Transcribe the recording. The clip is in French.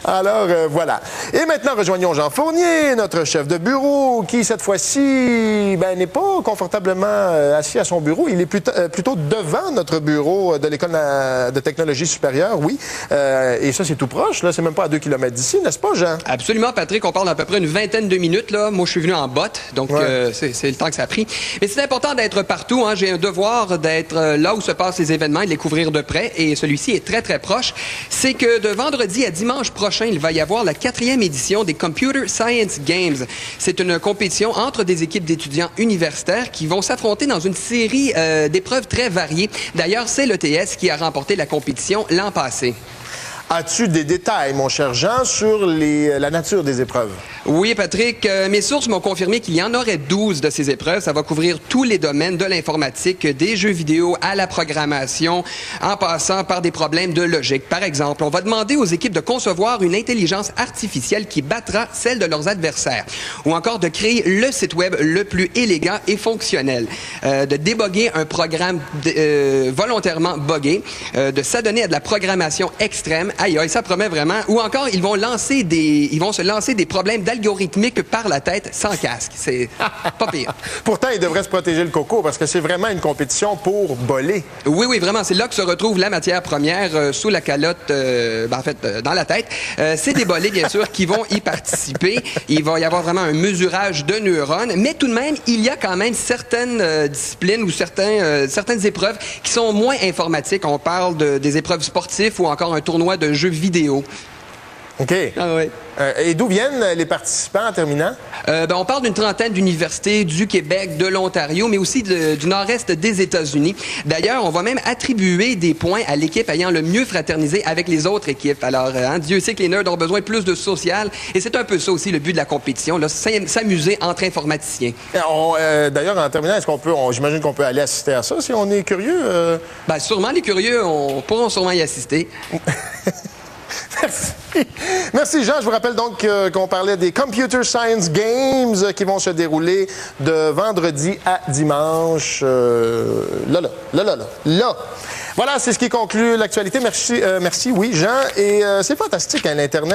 Alors, voilà. Et maintenant, rejoignons Jean Fournier, notre chef de bureau, qui, cette fois-ci, n'est pas confortablement assis à son bureau. Il est plutôt devant notre bureau de l'École de technologie supérieure, oui. Et ça, c'est tout proche, là. C'est même pas à 2 kilomètres d'ici, n'est-ce pas, Jean? Absolument, Patrick. On parle d'à peu près une vingtaine de minutes, là. Moi, je suis venu en botte, donc c'est le temps que ça a pris. Mais c'est important d'être partout, hein. J'ai un devoir d'être là où se passent les événements et de les couvrir de près. Et celui-ci est très, très proche. C'est que de vendredi à dimanche prochain, il va y avoir la 4e édition des Computer Science Games. C'est une compétition entre des équipes d'étudiants universitaires qui vont s'affronter dans une série d'épreuves très variées. D'ailleurs, c'est l'ETS qui a remporté la compétition l'an passé. As-tu des détails, mon cher Jean, sur la nature des épreuves? Oui, Patrick. Mes sources m'ont confirmé qu'il y en aurait 12 de ces épreuves. Ça va couvrir tous les domaines de l'informatique, des jeux vidéo à la programmation, en passant par des problèmes de logique. Par exemple, on va demander aux équipes de concevoir une intelligence artificielle qui battra celle de leurs adversaires, ou encore de créer le site web le plus élégant et fonctionnel, de déboguer un programme volontairement buggé, de s'adonner à de la programmation extrême. Aïe, aïe, ça promet vraiment. Ou encore, ils vont se lancer des problèmes d'algorithmique par la tête sans casque. C'est pas pire. Pourtant, ils devraient se protéger le coco parce que c'est vraiment une compétition pour voler. Oui, oui, vraiment. C'est là que se retrouve la matière première sous la calotte, dans la tête. C'est des bolets, bien sûr, qui vont y participer. Il va y avoir vraiment un mesurage de neurones. Mais tout de même, il y a quand même certaines disciplines ou certaines épreuves qui sont moins informatiques. On parle des épreuves sportives ou encore un tournoi de jeux vidéo. OK. Ah oui. Et d'où viennent les participants en terminant? On parle d'une trentaine d'universités du Québec, de l'Ontario, mais aussi du nord-est des États-Unis. D'ailleurs, on va même attribuer des points à l'équipe ayant le mieux fraternisé avec les autres équipes. Alors, Dieu sait que les nerds ont besoin de plus de social, et c'est un peu ça aussi le but de la compétition, s'amuser entre informaticiens. D'ailleurs, en terminant, j'imagine qu'on peut aller assister à ça si on est curieux? Sûrement, les curieux pourront sûrement y assister. Merci. Merci, Jean. Je vous rappelle donc qu'on parlait des Computer Science Games qui vont se dérouler de vendredi à dimanche. Là. Voilà, c'est ce qui conclut l'actualité. Merci, oui, Jean. Et c'est fantastique, hein, l'Internet.